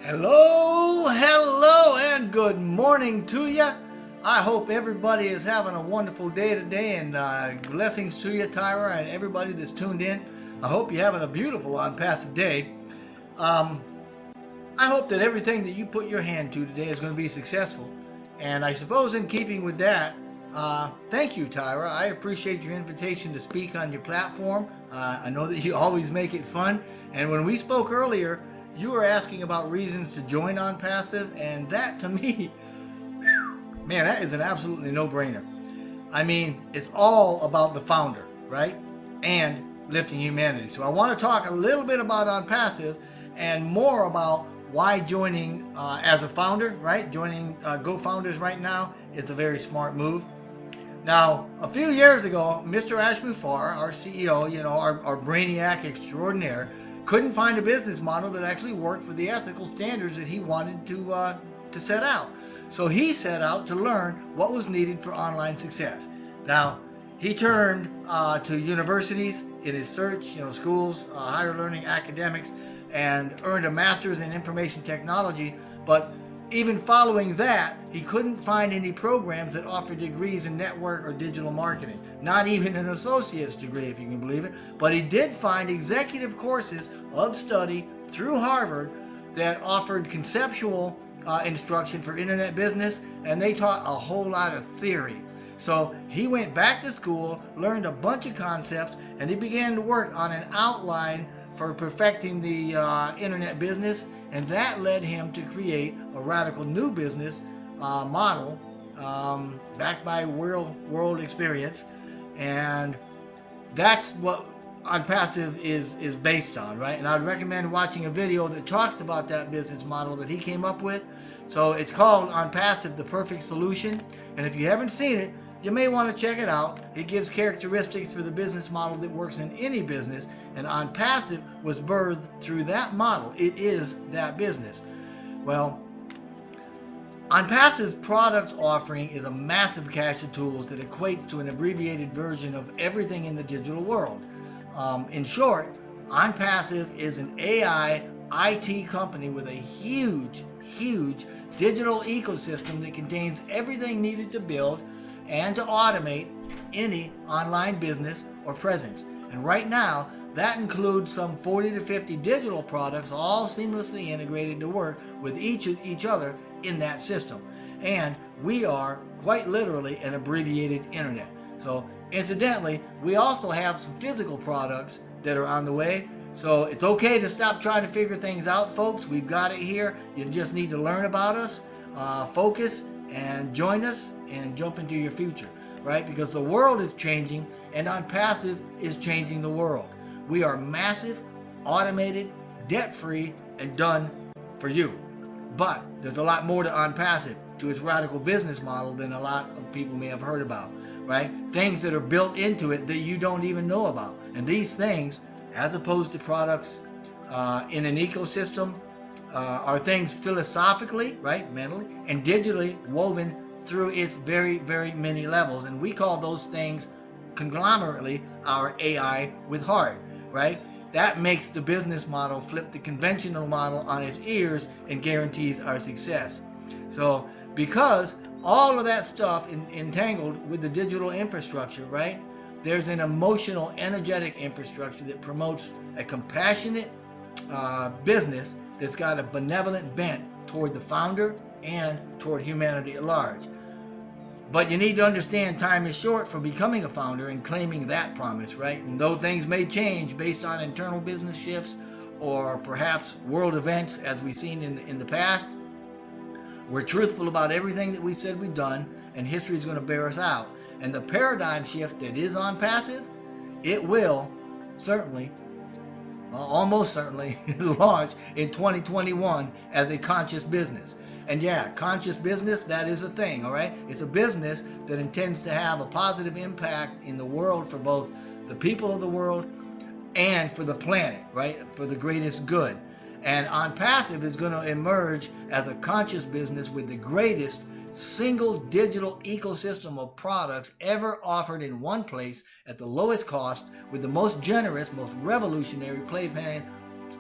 Hello, and good morning to you. I hope everybody is having a wonderful day today, and blessings to you, Tyra, and everybody that's tuned in. I hope you're having a beautiful OnPASSIVE day. I hope that everything that you put your hand to today is going to be successful. And I suppose in keeping with that, thank you, Tyra. I appreciate your invitation to speak on your platform. I know that you always make it fun. And when we spoke earlier, you were asking about reasons to join OnPASSIVE, and that to me, man, that is an absolutely no-brainer. I mean, it's all about the founder, right? And lifting humanity. So I want to talk a little bit about OnPASSIVE and more about why joining as a founder, right? Joining GoFounders right now is a very smart move. Now, a few years ago, Mr. Ashmufar, our CEO, our brainiac extraordinaire, couldn't find a business model that actually worked with the ethical standards that he wanted to set out. So he set out to learn what was needed for online success. Now, he turned to universities in his search, schools, higher learning, academics, and earned a master's in information technology. But even following that, he couldn't find any programs that offered degrees in network or digital marketing. Not even an associate's degree, if you can believe it. But he did find executive courses of study through Harvard that offered conceptual instruction for internet business, and they taught a whole lot of theory. So he went back to school, learned a bunch of concepts, and he began to work on an outline for perfecting the internet business, and that led him to create a radical new business model backed by world experience, and that's what OnPASSIVE is based on, right? And I'd recommend watching a video that talks about that business model that he came up with. So it's called OnPASSIVE, the Perfect Solution, and if you haven't seen it, you may want to check it out. It gives characteristics for the business model that works in any business, and OnPASSIVE was birthed through that model. It is that business. Well, OnPASSIVE's product offering is a massive cache of tools that equates to an abbreviated version of everything in the digital world. In short, OnPASSIVE is an AI IT company with a huge digital ecosystem that contains everything needed to build and to automate any online business or presence. And right now, that includes some 40 to 50 digital products, all seamlessly integrated to work with each other in that system. And we are quite literally an abbreviated internet. So incidentally, we also have some physical products that are on the way. So it's okay to stop trying to figure things out, folks. We've got it here. You just need to learn about us, focus, and join us and jump into your future, right? Because the world is changing, and OnPASSIVE is changing the world. We are massive, automated, debt-free, and done for you. But there's a lot more to OnPASSIVE, to its radical business model, than a lot of people may have heard about, right? Things that are built into it that you don't even know about. And these things, as opposed to products in an ecosystem, are things philosophically, right, mentally, and digitally woven through its very many levels. And we call those things conglomerately our AI with heart, right? That makes the business model flip the conventional model on its ears and guarantees our success. So because all of that stuff entangled with the digital infrastructure, right, there's an emotional, energetic infrastructure that promotes a compassionate business that's got a benevolent bent toward the founder and toward humanity at large. But you need to understand time is short for becoming a founder and claiming that promise, right? And though things may change based on internal business shifts or perhaps world events as we've seen in the past, we're truthful about everything that we've said we've done, and history is going to bear us out. And the paradigm shift that is OnPASSIVE, it will certainly, almost certainly, launch in 2021 as a conscious business. And yeah, conscious business, that is a thing, all right? It's a business that intends to have a positive impact in the world for both the people of the world and for the planet, right? For the greatest good. And OnPASSIVE is going to emerge as a conscious business with the greatest single digital ecosystem of products ever offered in one place at the lowest cost, with the most generous, most revolutionary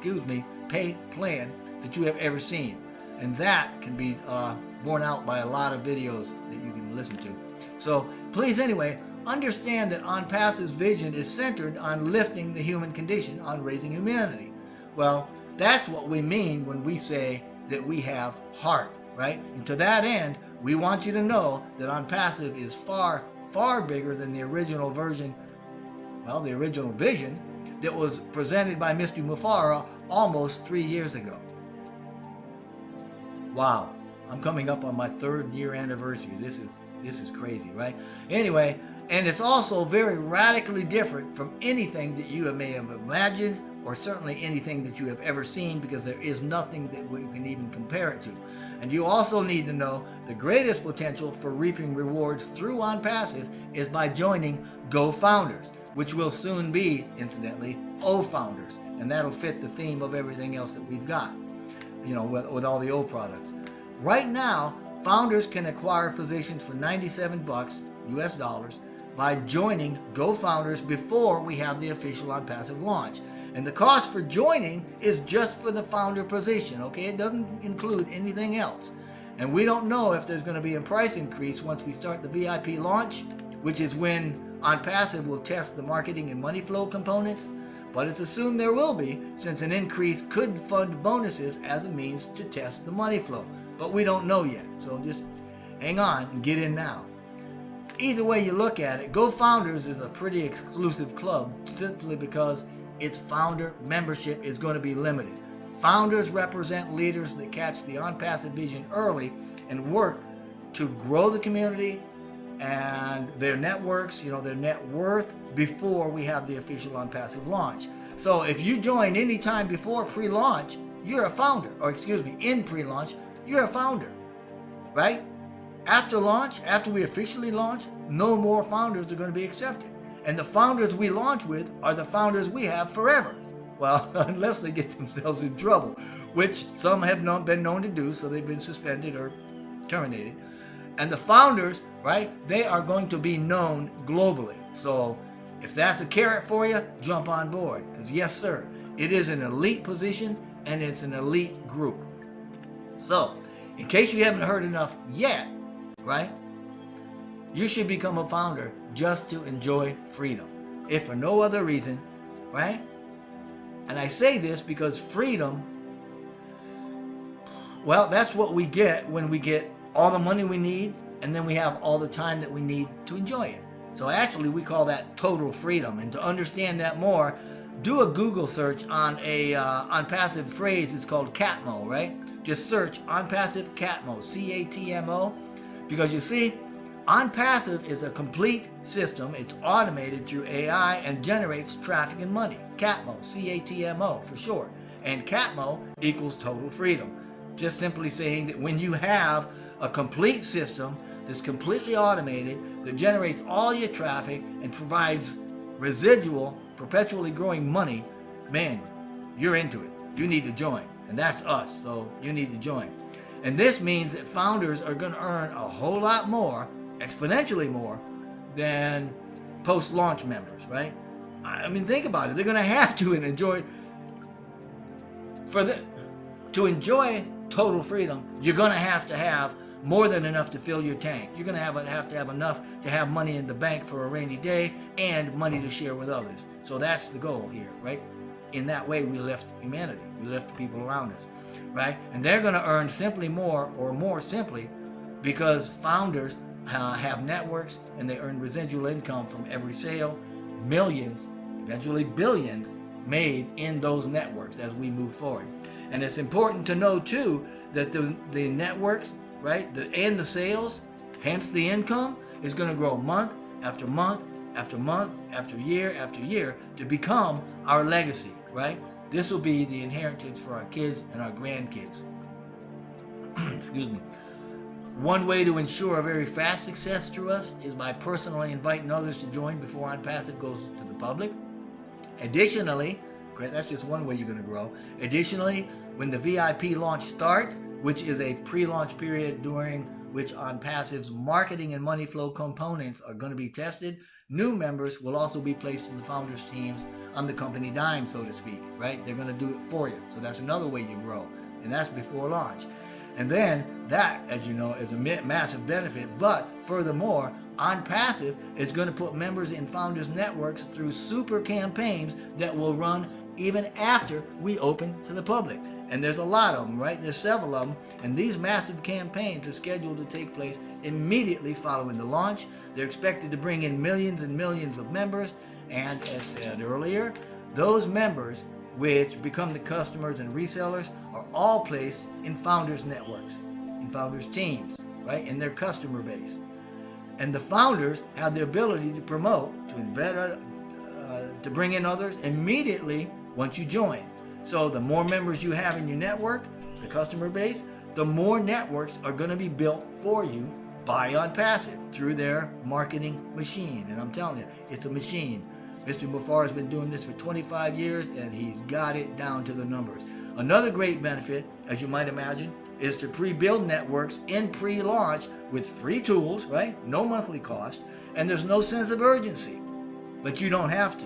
pay plan that you have ever seen. And that can be borne out by a lot of videos that you can listen to. So please, anyway, understand that OnPassive's vision is centered on lifting the human condition, on raising humanity. Well, that's what we mean when we say that we have heart, right? And to that end, we want you to know that OnPassive is far, far bigger than the original version, well, the original vision that was presented by Mr. Mufara almost 3 years ago. Wow, I'm coming up on my 3rd year anniversary. This is crazy, right? Anyway, and it's also very radically different from anything that you may have imagined, or certainly anything that you have ever seen, because there is nothing that we can even compare it to. And you also need to know the greatest potential for reaping rewards through OnPassive is by joining Go Founders, which will soon be, incidentally, O Founders. And that'll fit the theme of everything else that we've got, you know, with all the O products. Right now, founders can acquire positions for $97 US dollars by joining Go Founders before we have the official OnPassive launch. And the cost for joining is just for the founder position, okay? It doesn't include anything else. And we don't know if there's going to be a price increase once we start the VIP launch, which is when OnPassive will test the marketing and money flow components. But it's assumed there will be, since an increase could fund bonuses as a means to test the money flow. But we don't know yet, so just hang on and get in now. Either way you look at it, Go Founders is a pretty exclusive club simply because its founder membership is going to be limited. Founders represent leaders that catch the OnPassive vision early and work to grow the community and their networks, you know, their net worth before we have the official OnPassive launch. So if you join any time before pre-launch, you're a founder, or excuse me, in pre-launch, you're a founder, right? After launch, after we officially launch, no more founders are going to be accepted. And the founders we launch with are the founders we have forever. Well, unless they get themselves in trouble, which some have been known to do, so they've been suspended or terminated. And the founders, right, they are going to be known globally. So if that's a carrot for you, jump on board. Because yes, sir, it is an elite position and it's an elite group. So, in case you haven't heard enough yet, right, you should become a founder just to enjoy freedom, if for no other reason, right? And I say this because freedom, well, that's what we get when we get all the money we need, and then we have all the time that we need to enjoy it. So actually, we call that total freedom. And to understand that more, do a Google search on a OnPassive phrase. It's called CATMO, right? Just search OnPassive CATMO, C-A-T-M-O, because you see, OnPassive is a complete system. It's automated through AI and generates traffic and money. CATMO, C-A-T-M-O for short. And CATMO equals total freedom. Just simply saying that when you have a complete system that's completely automated, that generates all your traffic and provides residual, perpetually growing money, man, you're into it. You need to join. And that's us, so you need to join. And this means that founders are going to earn a whole lot more, exponentially more, than post-launch members, right? I mean, think about it. They're going to have to enjoy, to enjoy total freedom, you're going to have more than enough to fill your tank. You're going to have enough to have money in the bank for a rainy day and money to share with others. So that's the goal here, right? In that way, we lift humanity. We lift the people around us, right? And they're going to earn simply more, or more simply, because founders have networks and they earn residual income from every sale, millions, eventually billions, made in those networks as we move forward. And it's important to know too that the networks, right, and the sales, hence the income, is going to grow month after month after month after year to become our legacy, right? This will be the inheritance for our kids and our grandkids. Excuse me. One way to ensure a very fast success through us is by personally inviting others to join before OnPassive goes to the public. Additionally, that's just one way you're going to grow. Additionally, when the VIP launch starts, which is a pre-launch period during which OnPassive's marketing and money flow components are going to be tested, new members will also be placed in the founders teams on the company dime, so to speak, right? They're going to do it for you. So that's another way you grow, and that's before launch. And then that, as you know, is a massive benefit. But furthermore, OnPassive is going to put members in founders networks through super campaigns that will run even after we open to the public. And there's a lot of them, right? There's several of them. And these massive campaigns are scheduled to take place immediately following the launch. They're expected to bring in millions and millions of members. And as said earlier, those members, which become the customers and resellers, are all placed in founders networks, in founders teams, right? In their customer base. And the founders have the ability to promote, to invest, to bring in others immediately once you join. So the more members you have in your network, the customer base, the more networks are going to be built for you by OnPassive through their marketing machine. And I'm telling you, it's a machine. Mr. Muffar has been doing this for 25 years, and he's got it down to the numbers. Another great benefit, as you might imagine, is to pre-build networks in pre-launch with free tools, right? No monthly cost, and there's no sense of urgency. But you don't have to.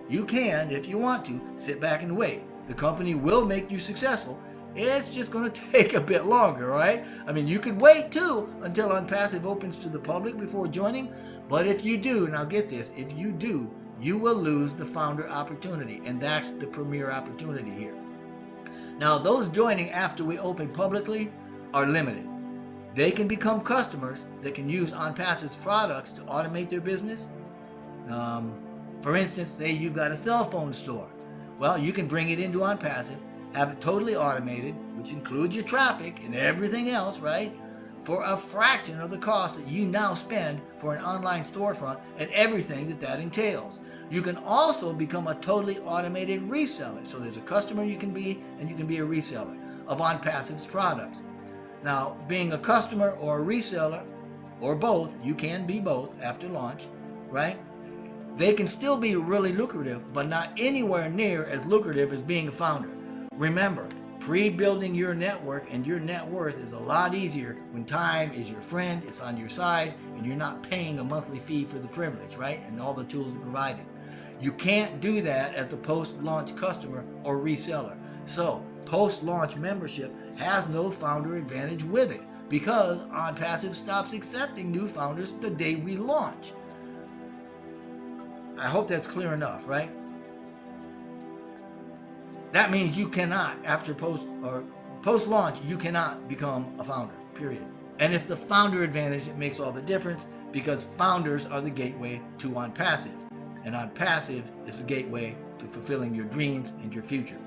You can, if you want to, sit back and wait. The company will make you successful. It's just going to take a bit longer, right? I mean, you could wait too until OnPassive opens to the public before joining. But if you do, now get this, if you do, you will lose the founder opportunity, and that's the premier opportunity here. Now, those joining after we open publicly are limited. They can become customers that can use OnPassive's products to automate their business. For instance, say you've got a cell phone store. Well, you can bring it into OnPassive, have it totally automated, which includes your traffic and everything else, right? For a fraction of the cost that you now spend for an online storefront and everything that entails. You can also become a totally automated reseller. So there's a customer you can be, and you can be a reseller of OnPassive's products. Now, being a customer or a reseller, or both, you can be both after launch, right? They can still be really lucrative, but not anywhere near as lucrative as being a founder. Remember, pre-building your network and your net worth is a lot easier when time is your friend, it's on your side, and you're not paying a monthly fee for the privilege, right? And all the tools are provided. You can't do that as a post-launch customer or reseller. So, post-launch membership has no founder advantage with it because OnPassive stops accepting new founders the day we launch. I hope that's clear enough, right? That means you cannot, after post-launch, you cannot become a founder, period. And it's the founder advantage that makes all the difference because founders are the gateway to OnPassive. And OnPassive is the gateway to fulfilling your dreams and your future.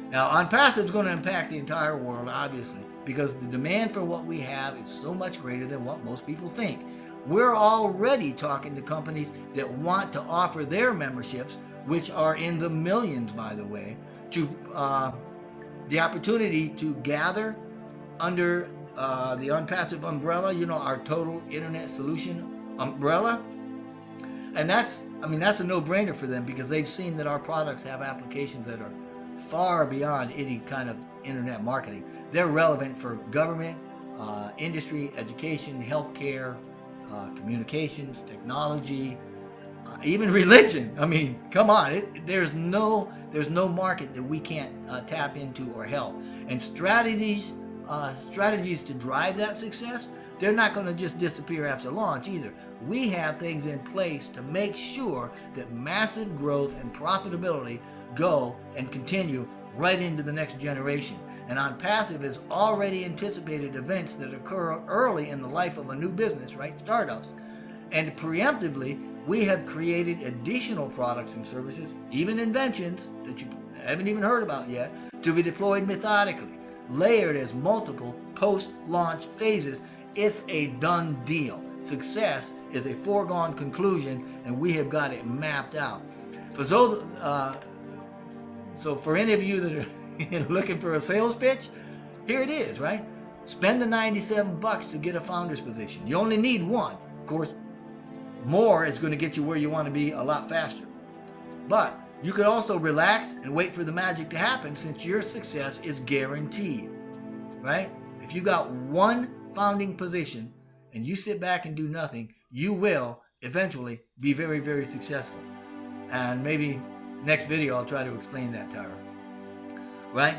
Now, OnPassive is going to impact the entire world, obviously, because the demand for what we have is so much greater than what most people think. We're already talking to companies that want to offer their memberships, which are in the millions, by the way, to the opportunity to gather under the OnPassive umbrella, you know, our total internet solution umbrella. And that's a no-brainer for them because they've seen that our products have applications that are far beyond any kind of internet marketing. They're relevant for government, industry, education, healthcare, communications, technology, even religion. I mean, come on, there's no market that we can't tap into or help. And strategies to drive that success, they're not going to just disappear after launch either. We have things in place to make sure that massive growth and profitability go and continue right into the next generation. And OnPassive has already anticipated events that occur early in the life of a new business, right? Startups. And preemptively, we have created additional products and services, even inventions that you haven't even heard about yet, to be deployed methodically, layered as multiple post-launch phases. It's a done deal. Success is a foregone conclusion, and we have got it mapped out. So for any of you that are looking for a sales pitch, here it is, right? Spend the $97 to get a founder's position. You only need one. Of course, more is going to get you where you want to be a lot faster. But you could also relax and wait for the magic to happen since your success is guaranteed, right? If you got one founding position and you sit back and do nothing, you will eventually be very, very successful. And maybe next video I'll try to explain that, Tyra. Right?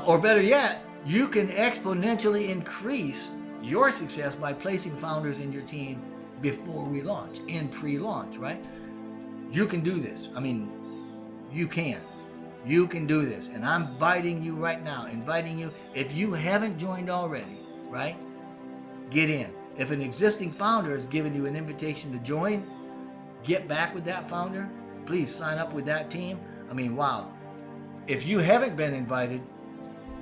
Or better yet, you can exponentially increase your success by placing founders in your team before we launch, in pre-launch, right? You can do this. I mean, you can. You can do this. And I'm inviting you right now, if you haven't joined already, right? Get in. If an existing founder has given you an invitation to join, get back with that founder. Please sign up with that team. I mean, wow. If you haven't been invited,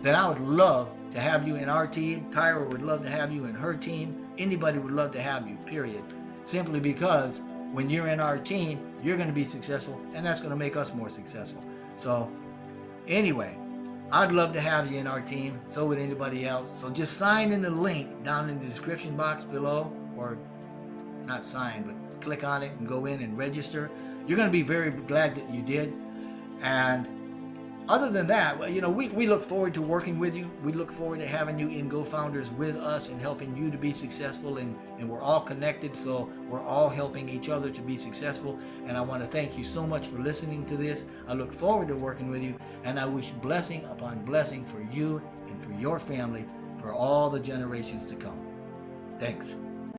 then I would love to have you in our team. Tyra would love to have you in her team. Anybody would love to have you, period. Simply because when you're in our team, you're going to be successful, and that's going to make us more successful. So anyway, I'd love to have you in our team. So would anybody else. So just sign in the link down in the description box below, or not sign, but click on it and go in and register. You're going to be very glad that you did. And other than that, well, you know, we look forward to working with you. We look forward to having you in GoFounders with us and helping you to be successful. And we're all connected, so we're all helping each other to be successful. And I want to thank you so much for listening to this. I look forward to working with you, and I wish blessing upon blessing for you and for your family for all the generations to come. Thanks.